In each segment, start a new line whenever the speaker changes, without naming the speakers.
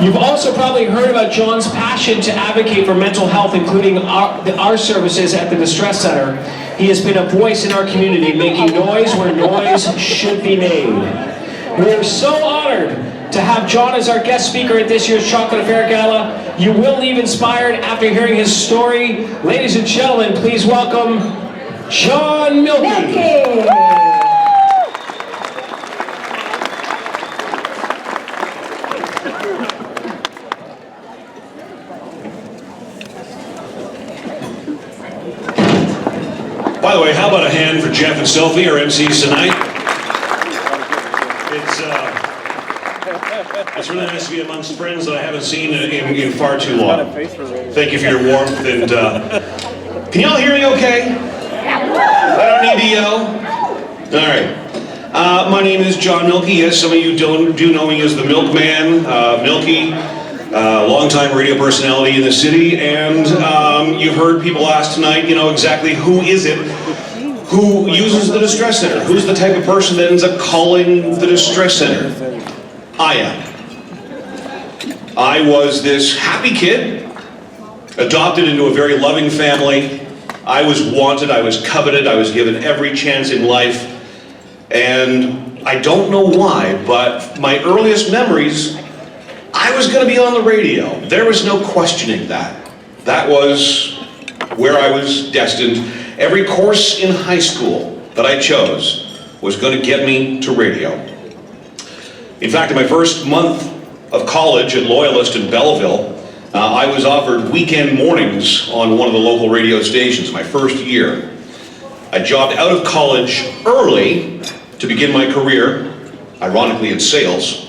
You've also probably heard about John's passion to advocate for mental health, including our services at the Distress Center. He has been a voice in our community, making noise where noise should be made. We are so honored to have John as our guest speaker at this year's Chocolate Affair Gala. You will leave inspired after hearing his story. Ladies and gentlemen, please welcome John Mielke.
By the way, how about a hand for Jeff and Sophie, our MCs tonight? It's really nice to be amongst friends that I haven't seen in far too long. Thank you for your warmth, and can y'all hear me okay? I don't need to yell? All right. My name is John Mielke. Yes, some of you do know me as the Milkman, Mielke. Longtime radio personality in the city, and you've heard people ask tonight, you know, exactly who is it who uses the Distress Center? Who's the type of person that ends up calling the Distress Center? I am. I was this happy kid, adopted into a very loving family. I was wanted, I was coveted, I was given every chance in life, and I don't know why, but my earliest memories, I was going to be on the radio. There was no questioning that. That was where I was destined. Every course in high school that I chose was going to get me to radio. In fact, in my first month of college at Loyalist in Belleville, I was offered weekend mornings on one of the local radio stations my first year. I jobbed out of college early to begin my career, ironically in sales.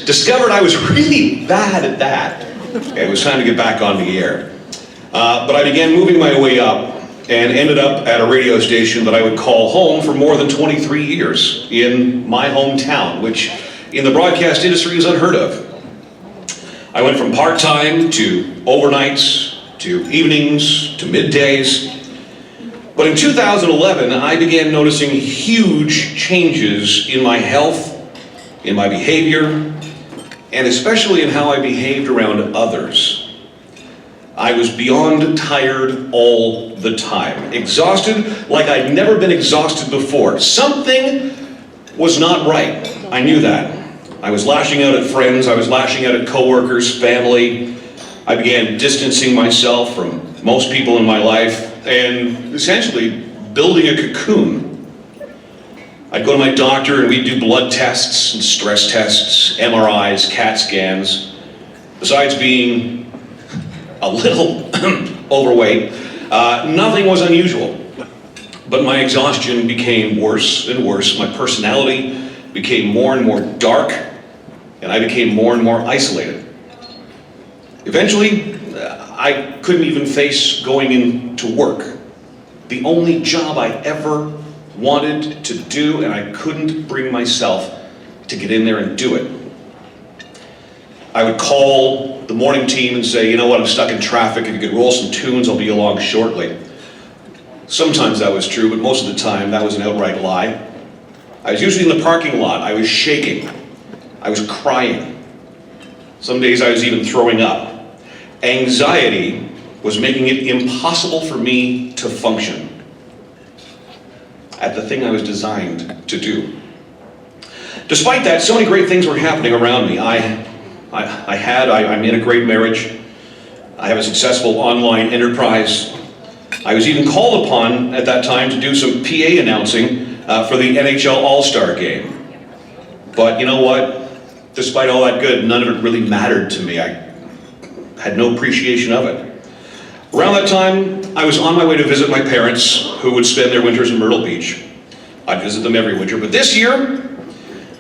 Discovered I was really bad at that. It was time to get back on the air. But I began moving my way up and ended up at a radio station that I would call home for more than 23 years in my hometown, which in the broadcast industry is unheard of. I went from part-time to overnights, to evenings, to middays. But in 2011, I began noticing huge changes in my health, in my behavior, and especially in how I behaved around others. I was beyond tired all the time, exhausted like I'd never been exhausted before. Something was not right. I knew that. I was lashing out at friends, I was lashing out at coworkers, family. I began distancing myself from most people in my life and essentially building a cocoon. I'd go to my doctor and we'd do blood tests and stress tests, MRIs, CAT scans. Besides being a little overweight, nothing was unusual. But my exhaustion became worse and worse. My personality became more and more dark, and I became more and more isolated. Eventually, I couldn't even face going into work. The only job I ever wanted to do, and I couldn't bring myself to get in there and do it. I would call the morning team and say, you know what, I'm stuck in traffic, if you could roll some tunes, I'll be along shortly. Sometimes that was true, but most of the time that was an outright lie. I was usually in the parking lot, I was shaking, I was crying. Some days I was even throwing up. Anxiety was making it impossible for me to function at the thing I was designed to do. Despite that, so many great things were happening around me. I'm in a great marriage. I have a successful online enterprise. I was even called upon at that time to do some PA announcing for the NHL All-Star game. But you know what? Despite all that good, none of it really mattered to me. I had no appreciation of it. Around that time, I was on my way to visit my parents, who would spend their winters in Myrtle Beach. I'd visit them every winter, but this year,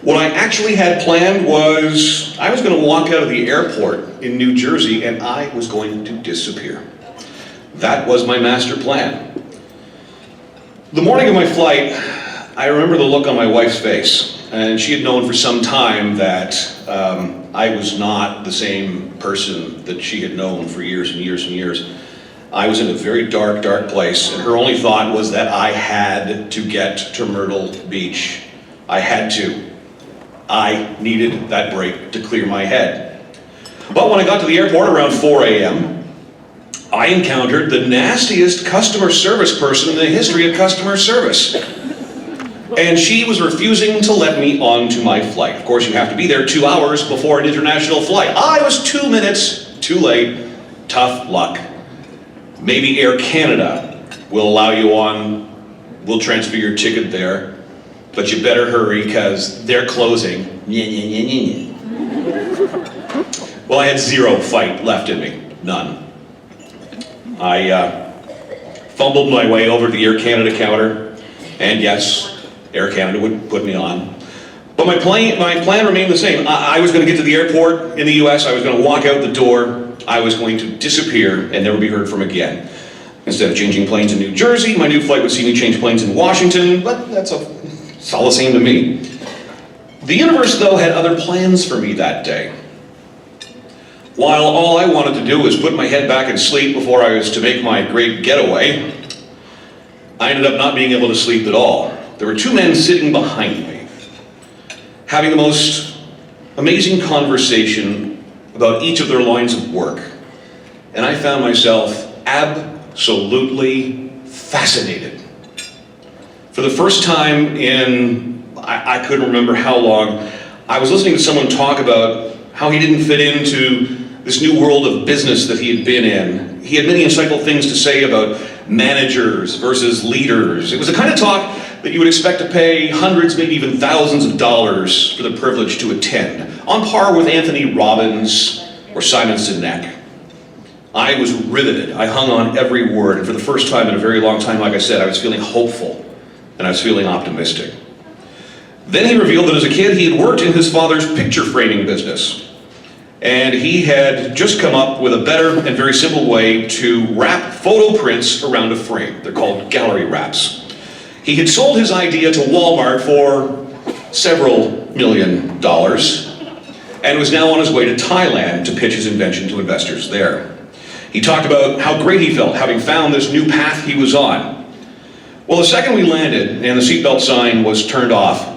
what I actually had planned was I was going to walk out of the airport in New Jersey and I was going to disappear. That was my master plan. The morning of my flight, I remember the look on my wife's face, and she had known for some time that I was not the same person that she had known for years and years and years. I was in a very dark, dark place, and her only thought was that I had to get to Myrtle Beach. I had to. I needed that break to clear my head. But when I got to the airport around 4 a.m., I encountered the nastiest customer service person in the history of customer service. And she was refusing to let me onto my flight. Of course, you have to be there 2 hours before an international flight. I was 2 minutes too late. Tough luck. Maybe Air Canada will allow you on. We'll transfer your ticket there. But you better hurry, because they're closing. Well, I had zero fight left in me. None. I fumbled my way over to the Air Canada counter, and yes, Air Canada would put me on. But my plan remained the same. I was going to get to the airport in the US, I was going to walk out the door, I was going to disappear and never be heard from again. Instead of changing planes in New Jersey, my new flight would see me change planes in Washington, but it's all the same to me. The universe, though, had other plans for me that day. While all I wanted to do was put my head back and sleep before I was to make my great getaway, I ended up not being able to sleep at all. There were two men sitting behind me, having the most amazing conversation about each of their lines of work. And I found myself absolutely fascinated. For the first time in, I couldn't remember how long, I was listening to someone talk about how he didn't fit into this new world of business that he had been in. He had many insightful things to say about managers versus leaders. It was the kind of talk that you would expect to pay hundreds, maybe even thousands of dollars for the privilege to attend, on par with Anthony Robbins or Simon Sinek. I was riveted. I hung on every word, and for the first time in a very long time, like I said, I was feeling hopeful, and I was feeling optimistic. Then he revealed that as a kid, he had worked in his father's picture framing business. And he had just come up with a better and very simple way to wrap photo prints around a frame. They're called gallery wraps. He had sold his idea to Walmart for several $1 million and was now on his way to Thailand to pitch his invention to investors there. He talked about how great he felt having found this new path he was on. Well, the second we landed and the seatbelt sign was turned off,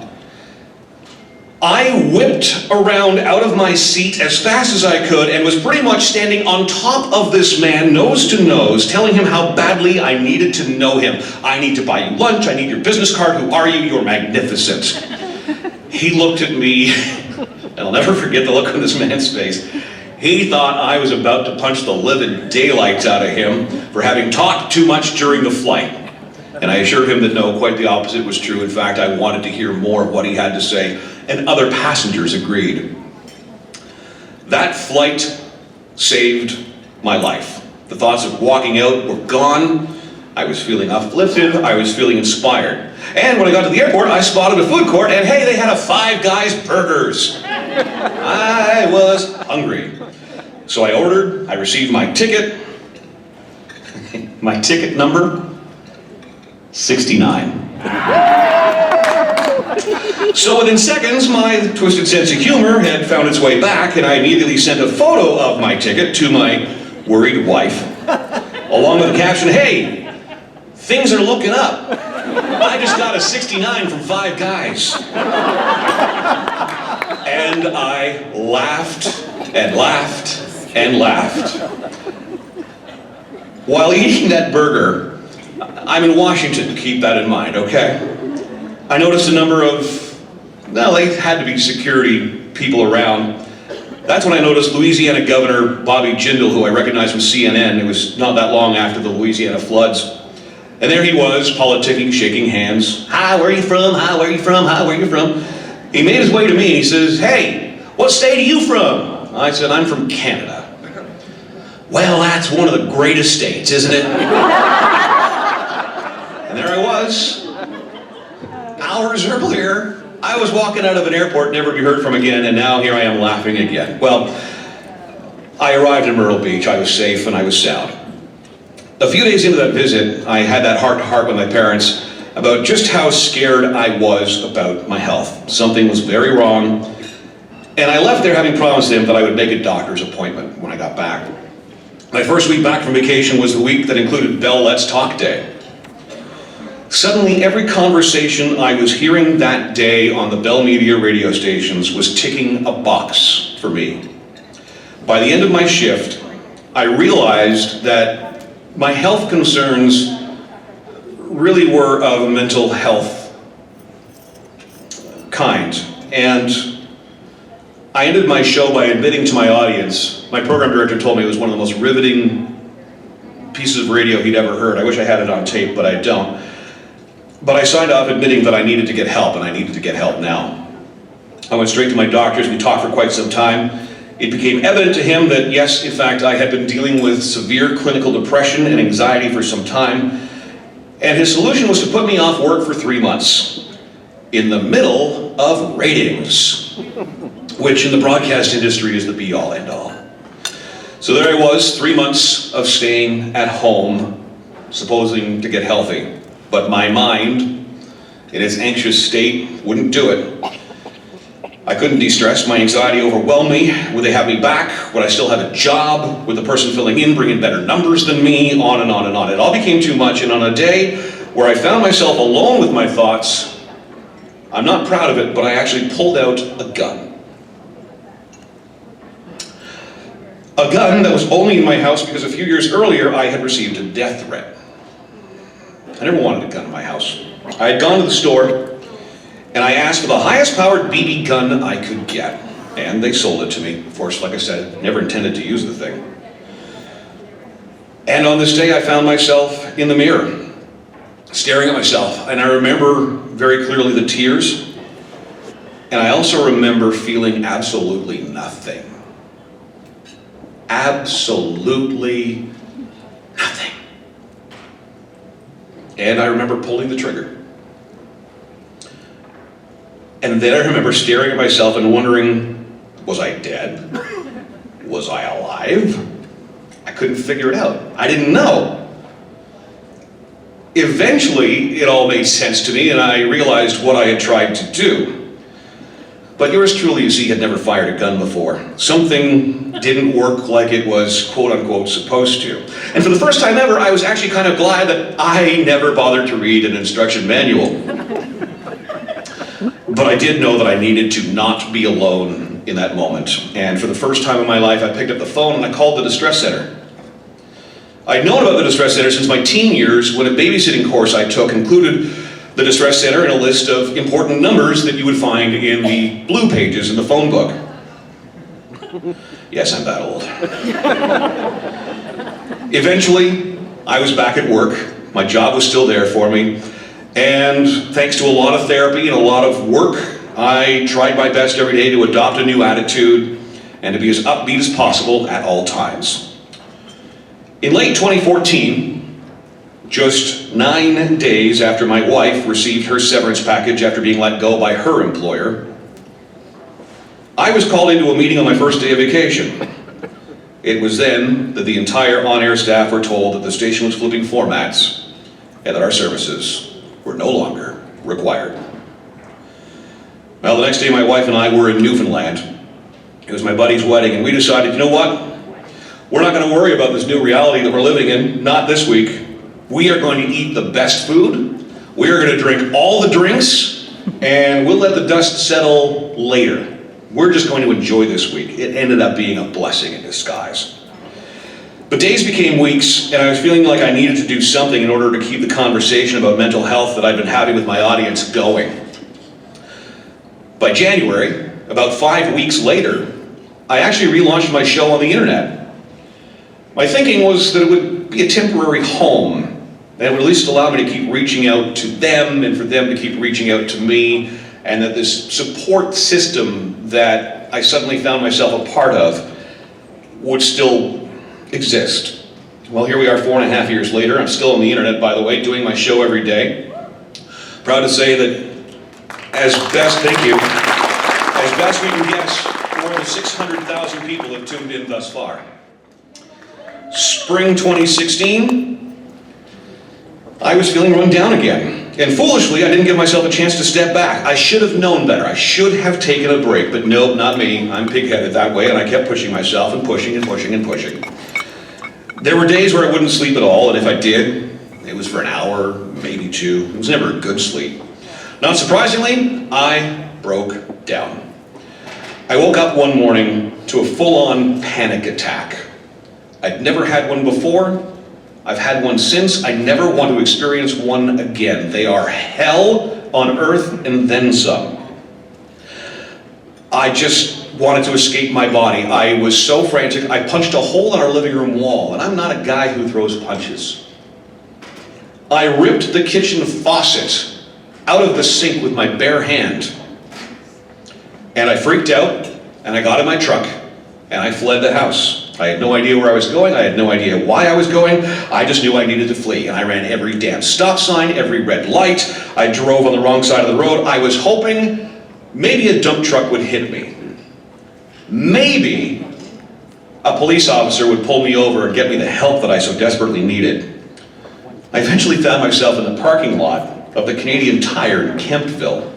I whipped around out of my seat as fast as I could and was pretty much standing on top of this man, nose to nose, telling him how badly I needed to know him. I need to buy you lunch, I need your business card, who are you? You're magnificent. He looked at me, and I'll never forget the look on this man's face. He thought I was about to punch the living daylights out of him for having talked too much during the flight. And I assured him that no, quite the opposite was true. In fact, I wanted to hear more of what he had to say, and other passengers agreed. That flight saved my life. The thoughts of walking out were gone. I was feeling uplifted, I was feeling inspired. And when I got to the airport, I spotted a food court, and hey, they had a Five Guys burgers. I was hungry. So I ordered, I received my ticket. My ticket number, 69. So within seconds, my twisted sense of humor had found its way back, and I immediately sent a photo of my ticket to my worried wife, along with the caption, "Hey, things are looking up. I just got a 69 from Five Guys." And I laughed and laughed and laughed. While eating that burger, I'm in Washington, keep that in mind, okay? I noticed a number of, well, they had to be security people around. That's when I noticed Louisiana Governor Bobby Jindal, who I recognized from CNN. It was not that long after the Louisiana floods. And there he was, politicking, shaking hands. "Hi, where are you from? Hi, where are you from? Hi, where are you from?" He made his way to me and he says, "Hey, what state are you from?" I said, "I'm from Canada." "Well, that's one of the greatest states, isn't it?" And there I was. Hours earlier, I was walking out of an airport, never to be heard from again, and now here I am laughing again. Well, I arrived in Myrtle Beach, I was safe and I was sound. A few days into that visit, I had that heart-to-heart with my parents about just how scared I was about my health. Something was very wrong, and I left there having promised them that I would make a doctor's appointment when I got back. My first week back from vacation was the week that included Bell Let's Talk Day. Suddenly, every conversation I was hearing that day on the Bell Media radio stations was ticking a box for me. By the end of my shift, I realized that my health concerns really were of a mental health kind. And I ended my show by admitting to my audience, my program director told me it was one of the most riveting pieces of radio he'd ever heard. I wish I had it on tape, but I don't. But I signed off admitting that I needed to get help, and I needed to get help now. I went straight to my doctors. We talked for quite some time. It became evident to him that, yes, in fact, I had been dealing with severe clinical depression and anxiety for some time, and his solution was to put me off work for 3 months in the middle of ratings, which in the broadcast industry is the be-all, end-all. So there I was, 3 months of staying at home, supposing to get healthy. But my mind, in its anxious state, wouldn't do it. I couldn't de-stress. My anxiety overwhelmed me. Would they have me back? Would I still have a job? Would the person filling in bring in better numbers than me? On and on and on. It all became too much, and on a day where I found myself alone with my thoughts, I'm not proud of it, but I actually pulled out a gun. A gun that was only in my house because a few years earlier I had received a death threat. I never wanted a gun in my house. I had gone to the store and I asked for the highest powered BB gun I could get, and they sold it to me. Of course, like I said, never intended to use the thing. And on this day I found myself in the mirror, staring at myself, and I remember very clearly the tears, and I also remember feeling absolutely nothing. Absolutely nothing. And I remember pulling the trigger. And then I remember staring at myself and wondering, was I dead? Was I alive? I couldn't figure it out. I didn't know. Eventually, it all made sense to me and I realized what I had tried to do. But yours truly, you see, had never fired a gun before. Something didn't work like it was quote-unquote supposed to. And for the first time ever, I was actually kind of glad that I never bothered to read an instruction manual. But I did know that I needed to not be alone in that moment. And for the first time in my life, I picked up the phone and I called the distress center. I'd known about the distress center since my teen years when a babysitting course I took included the distress center and a list of important numbers that you would find in the blue pages in the phone book. Yes, I'm that old. Eventually, I was back at work. My job was still there for me. And thanks to a lot of therapy and a lot of work, I tried my best every day to adopt a new attitude and to be as upbeat as possible at all times. In late 2014, just 9 days after my wife received her severance package after being let go by her employer, I was called into a meeting on my first day of vacation. It was then that the entire on-air staff were told that the station was flipping formats and that our services were no longer required. Well, the next day my wife and I were in Newfoundland. It was my buddy's wedding, and we decided, you know what? We're not going to worry about this new reality that we're living in, not this week. We are going to eat the best food, we are going to drink all the drinks, and we'll let the dust settle later. We're just going to enjoy this week. It ended up being a blessing in disguise. But days became weeks, and I was feeling like I needed to do something in order to keep the conversation about mental health that I've been having with my audience going. By January, about 5 weeks later, I actually relaunched my show on the internet. My thinking was that it would be a temporary home, and it would at least allow me to keep reaching out to them and for them to keep reaching out to me, and that this support system that I suddenly found myself a part of would still exist. Well, here we are 4.5 years later. I'm still on the internet, by the way, doing my show every day. Proud to say that as best we can guess, more than 600,000 people have tuned in thus far. Spring 2016, I was feeling run down again. And foolishly, I didn't give myself a chance to step back. I should have known better. I should have taken a break, but nope, not me. I'm pig-headed that way, and I kept pushing myself and pushing and pushing and pushing. There were days where I wouldn't sleep at all, and if I did, It was for an hour, maybe two. It was never a good sleep. Not surprisingly, I broke down. I woke up one morning to a full-on panic attack. I'd never had one before. I've had one since. I never want to experience one again. They are hell on earth and then some. I just wanted to escape my body. I was so frantic, I punched a hole in our living room wall, and I'm not a guy who throws punches. I ripped the kitchen faucet out of the sink with my bare hand. And I freaked out, and I got in my truck, and I fled the house. I had no idea where I was going. I had no idea why I was going. I just knew I needed to flee, and I ran every damn stop sign, every red light. I drove on the wrong side of the road. I was hoping maybe a dump truck would hit me. Maybe a police officer would pull me over and get me the help that I so desperately needed. I eventually found myself in the parking lot of the Canadian Tire in Kemptville.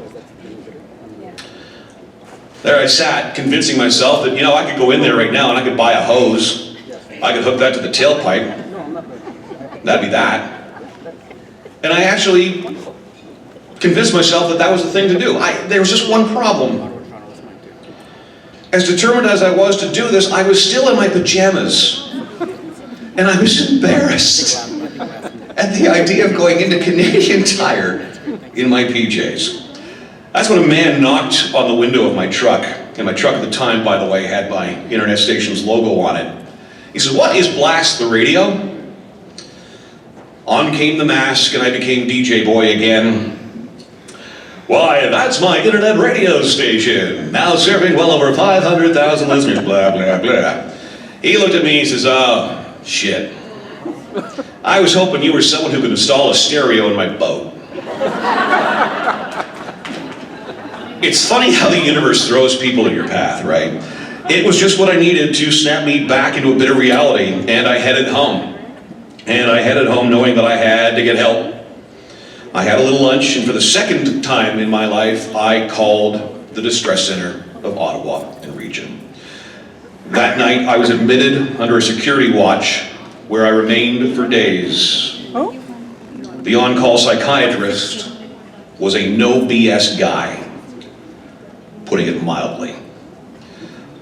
There I sat, convincing myself that, I could go in there right now and I could buy a hose. I could hook that to the tailpipe. That'd be that. And I actually convinced myself that that was the thing to do. There was just one problem. As determined as I was to do this, I was still in my pajamas. And I was embarrassed at the idea of going into Canadian Tire in my PJs. That's when a man knocked on the window of my truck, and my truck at the time, by the way, had my internet station's logo on it. He said, "What is Blast the Radio?" On came the mask, and I became DJ Boy again. "Why, that's my internet radio station, now serving well over 500,000 listeners, blah, blah, blah." He looked at me and says, "Oh, shit. I was hoping you were someone who could install a stereo in my boat." It's funny how the universe throws people in your path, right? It was just what I needed to snap me back into a bit of reality, and I headed home. And I headed home knowing that I had to get help. I had a little lunch, and for the second time in my life, I called the distress center of Ottawa and region. That night, I was admitted under a security watch where I remained for days. The on-call psychiatrist was a no BS guy, putting it mildly.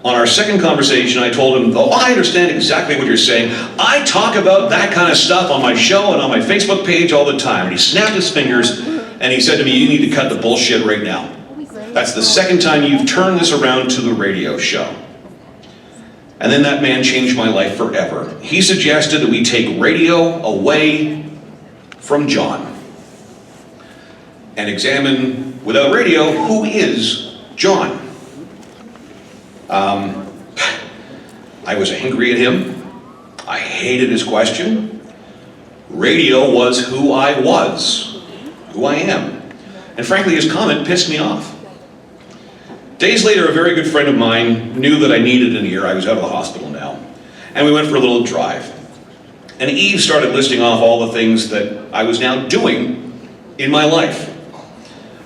On our second conversation, I told him, "Oh, I understand exactly what you're saying. I talk about that kind of stuff on my show and on my Facebook page all the time." And he snapped his fingers and he said to me, "You need to cut the bullshit right now. That's the second time you've turned this around to the radio show." And then that man changed my life forever. He suggested that we take radio away from John and examine, without radio, who is John. I was angry at him. I hated his question. Radio was who I was, who I am. And frankly, his comment pissed me off. Days later, a very good friend of mine knew that I needed an ear. I was out of the hospital now. And we went for a little drive. And Eve started listing off all the things that I was now doing in my life.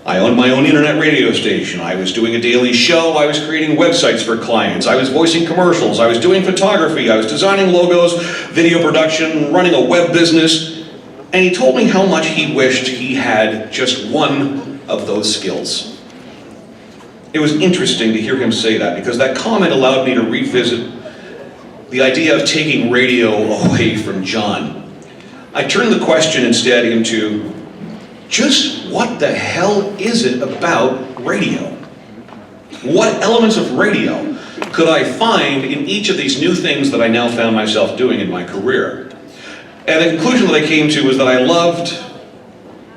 I owned my own internet radio station. I was doing a daily show. I was creating websites for clients. I was voicing commercials. I was doing photography. I was designing logos, video production, running a web business. And he told me how much he wished he had just one of those skills. It was interesting to hear him say that, because that comment allowed me to revisit the idea of taking radio away from John. I turned the question instead into, just what the hell is it about radio? What elements of radio could I find in each of these new things that I now found myself doing in my career? And the conclusion that I came to was that I loved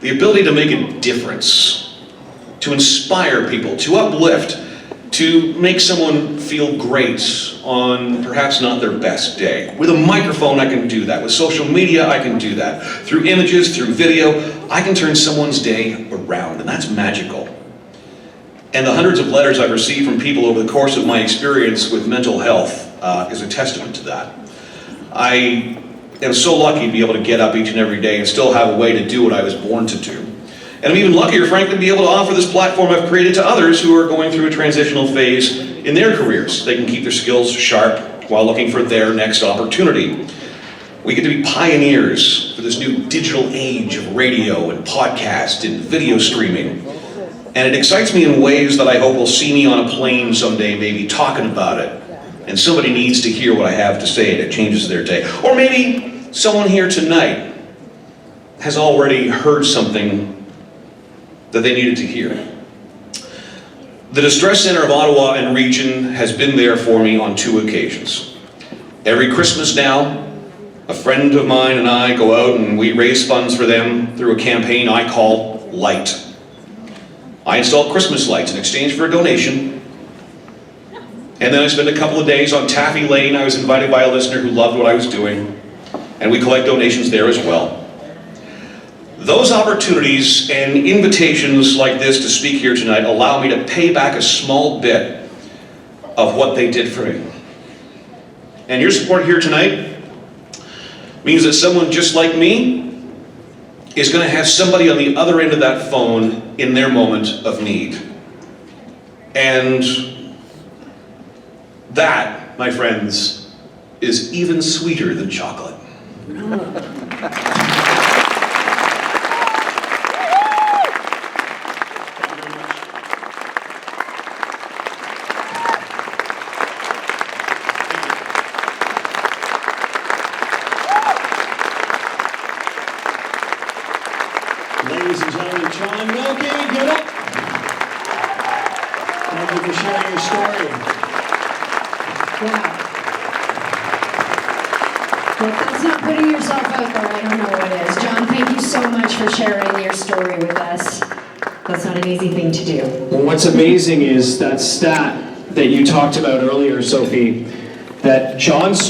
the ability to make a difference, to inspire people, to uplift, to make someone feel great on perhaps not their best day. With a microphone, I can do that. With social media, I can do that. Through images, through video, I can turn someone's day around, and that's magical. And the hundreds of letters I've received from people over the course of my experience with mental health is a testament to that. I am so lucky to be able to get up each and every day and still have a way to do what I was born to do. And I'm even luckier, frankly, to be able to offer this platform I've created to others who are going through a transitional phase in their careers. They can keep their skills sharp while looking for their next opportunity. We get to be pioneers for this new digital age of radio and podcast and video streaming. And it excites me in ways that I hope will see me on a plane someday, maybe talking about it. And somebody needs to hear what I have to say and it changes their day. Or maybe someone here tonight has already heard something that they needed to hear. The Distress Center of Ottawa and region has been there for me on 2 occasions. Every Christmas now, a friend of mine and I go out and we raise funds for them through a campaign I call Light. I install Christmas lights in exchange for a donation. And then I spend a couple of days on Taffy Lane. I was invited by a listener who loved what I was doing. And we collect donations there as well. Those opportunities and invitations like this to speak here tonight allow me to pay back a small bit of what they did for me. And your support here tonight means that someone just like me is going to have somebody on the other end of that phone in their moment of need. And that, my friends, is even sweeter than chocolate.
Ladies and gentlemen, John Mielke, get up. Thank you for sharing your story.
Wow. Well, if that's not putting yourself out there, I don't know what is. John, thank you so much for sharing your story with us. That's not an easy thing to do.
Well, what's amazing is that stat that you talked about earlier, Sophie, that John's